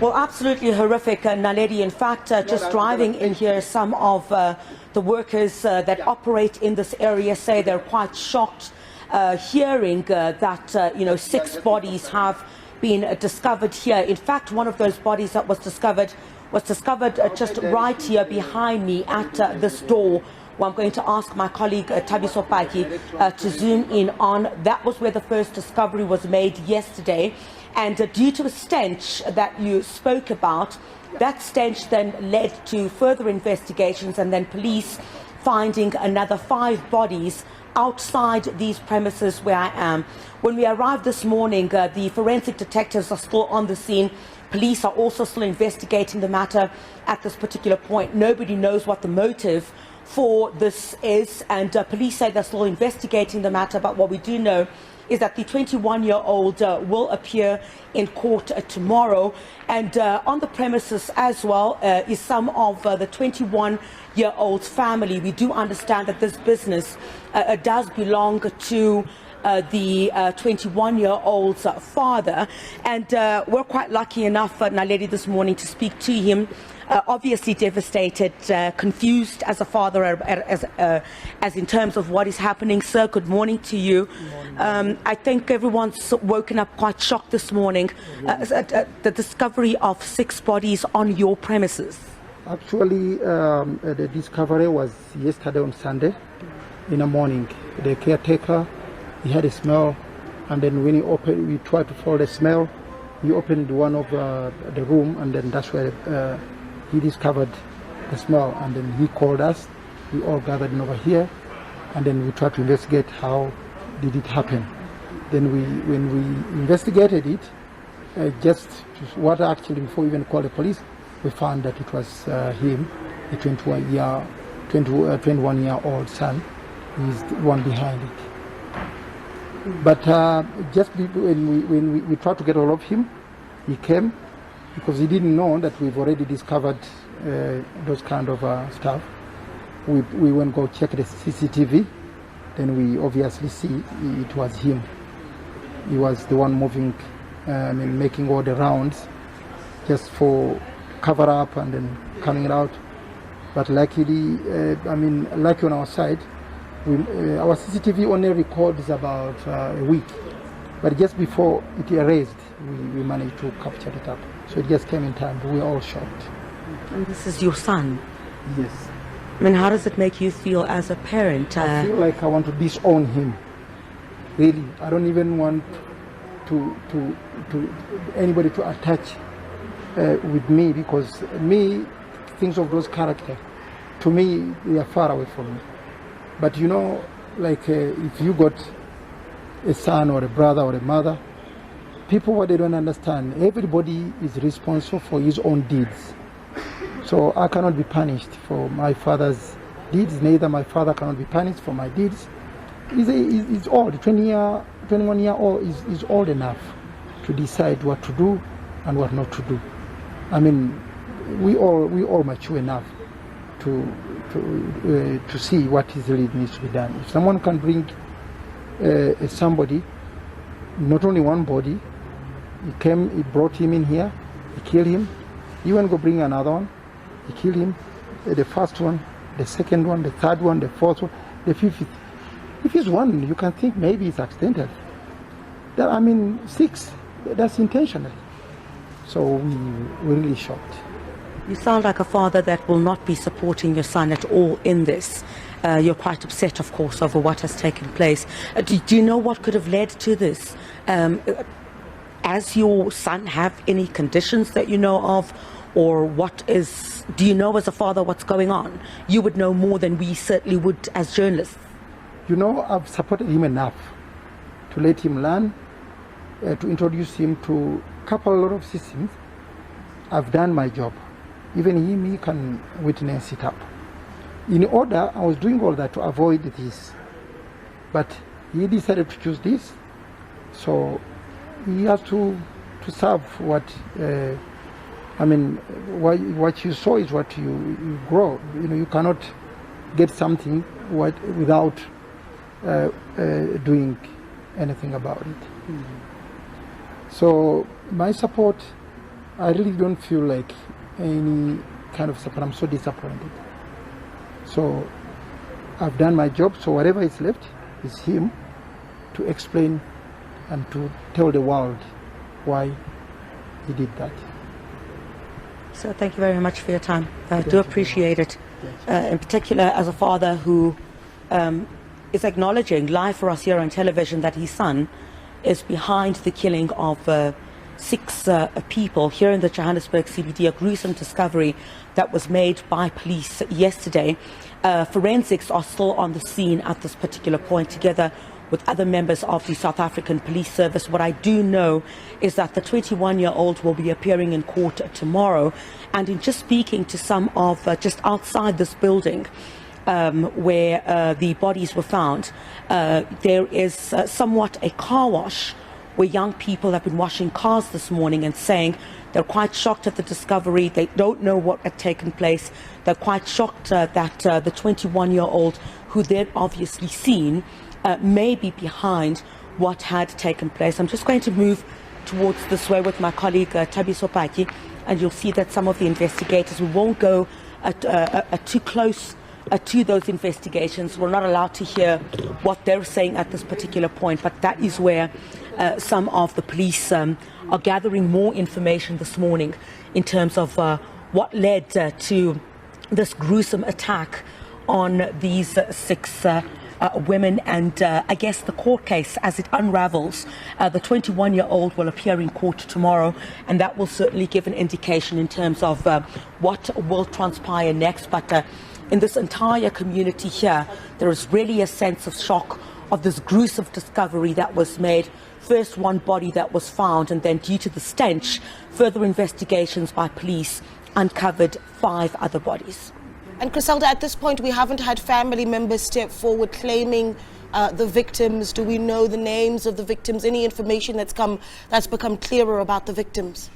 Well, absolutely horrific, Naledi. In fact, just driving in here, some of the workers that operate in this area say they're quite shocked hearing that 6 bodies have been discovered here. In fact, one of those bodies that was discovered just right here behind me at this door. Well, I'm going to ask my colleague Thabiso Paki to zoom in on. That was where the first discovery was made yesterday. And due to a stench that you spoke about, that stench then led to further investigations and then police finding another 5 bodies outside these premises where I am. When we arrived this morning, the forensic detectives are still on the scene. Police are also still investigating the matter at this particular point. Nobody knows what the motive for this is, and police say they're still investigating the matter, but what we do know is that the 21-year-old will appear in court tomorrow, and on the premises as well is some of the 21-year-old's family. We do understand that this business does belong to the 21-year-old's father, and we're quite lucky enough, Naledi, this morning to speak to him. Obviously devastated, confused as a father, as in terms of what is happening. Sir, good morning to you. I think everyone's woken up quite shocked this morning. The discovery of 6 bodies on your premises. Actually, the discovery was yesterday on Sunday in the morning. The caretaker, he had a smell, and then when he opened, we tried to follow the smell. He opened one of the room, and then that's where he discovered the smell, and then he called us. We all gathered in over here, and then we tried to investigate how did it happen. Then when we investigated it, just what actually before we even called the police, we found that it was him, the 21-year-old son. He's the one behind it. But just when we tried to get hold of him, he came, because he didn't know that we've already discovered those kind of stuff. We went go check the CCTV, then we obviously see it was him. He was the one moving, making all the rounds, just for cover up and then coming out. But luckily, lucky on our side, our CCTV only records about a week. But just before it erased, we managed to capture it up. So it just came in time. We were all shocked. And this is your son? Yes. I mean, how does it make you feel as a parent? I feel like I want to disown him. Really, I don't even want to anybody to attach with me, because me, things of those character, to me, they are far away from me. But you know, like if you got a son or a brother or a mother, people, what they don't understand, everybody is responsible for his own deeds. So I cannot be punished for my father's deeds, neither my father cannot be punished for my deeds. He's old, 21-year-old is old enough to decide what to do and what not to do. I mean, we all mature enough to see what really needs to be done. If someone can bring somebody, not only one body, he brought him in here, he killed him, he went to go bring another one, he killed him, the first one, the second one, the third one, the fourth one, the fifth. If it's one, you can think maybe it's accidental. 6, that's intentional. So we're really shocked. You sound like a father that will not be supporting your son at all in this. You're quite upset, of course, over what has taken place. Do you know what could have led to this? As your son have any conditions that you know of, or do you know as a father what's going on? You would know more than we certainly would as journalists. You know, I've supported him enough to let him learn, to introduce him to a lot of systems. I've done my job. Even he can witness it up. In order, I was doing all that to avoid this. But he decided to choose this. So he has to serve what, what you sow is what you grow. You know, you cannot get something without doing anything about it. So my support I really don't feel like any kind of support. I'm so disappointed. So I've done my job, so whatever is left is him to explain and to tell the world why he did that. So thank you very much for your time. I do appreciate it. In particular, as a father who is acknowledging live for us here on television that his son is behind the killing of 6 people here in the Johannesburg CBD, a gruesome discovery that was made by police yesterday. Forensics are still on the scene at this particular point, together with other members of the South African Police Service. What I do know is that the 21-year-old will be appearing in court tomorrow. And in just speaking to some of just outside this building where the bodies were found, there is somewhat a car wash where young people have been washing cars this morning and saying they're quite shocked at the discovery. They don't know what had taken place. They're quite shocked that the 21-year-old, who they'd obviously seen, may be behind what had taken place. I'm just going to move towards this way with my colleague Thabiso Paki, and you'll see that some of the investigators, we won't go too close to those investigations. We're not allowed to hear what they're saying at this particular point, but that is where some of the police are gathering more information this morning in terms of what led to this gruesome attack on these 6 women, and I guess the court case as it unravels. The 21-year-old will appear in court tomorrow, and that will certainly give an indication in terms of what will transpire next. But in this entire community here, there is really a sense of shock of this gruesome discovery that was made. First one body that was found, and then due to the stench, further investigations by police uncovered 5 other bodies. And Chriselda, at this point, we haven't had family members step forward claiming the victims. Do we know the names of the victims? Any information that's become clearer about the victims?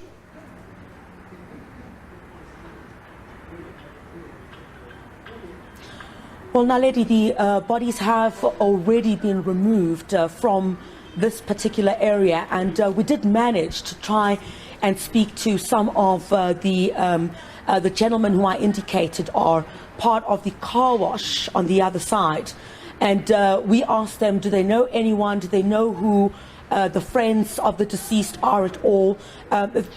Well, Naledi, the bodies have already been removed from this particular area, and we did manage to try and speak to some of the gentlemen who I indicated are part of the car wash on the other side. And we asked them, do they know anyone? Do they know who the friends of the deceased are at all?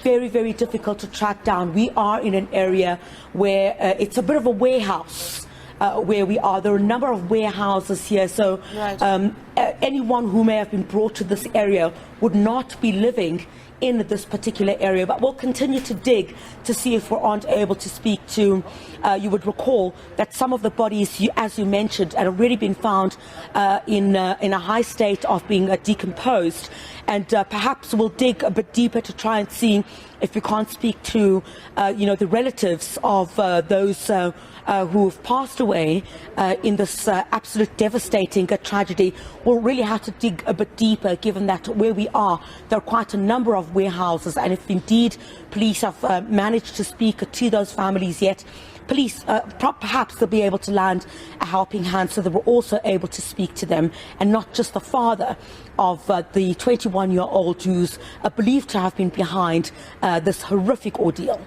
Very, very difficult to track down. We are in an area where it's a bit of a warehouse. Where we are. There are a number of warehouses here, so right. Anyone who may have been brought to this area would not be living in this particular area, but we'll continue to dig to see if we aren't able to speak to, you would recall that some of the bodies, as you mentioned, had already been found in a high state of being decomposed, and perhaps we'll dig a bit deeper to try and see if we can't speak to, the relatives of those who have passed away in this absolute devastating tragedy. We'll really have to dig a bit deeper, given that where we are, there are quite a number of warehouses, and if indeed police have managed to speak to those families yet, police perhaps they'll be able to lend a helping hand so that we're also able to speak to them, and not just the father of the 21-year-old who's believed to have been behind this horrific ordeal.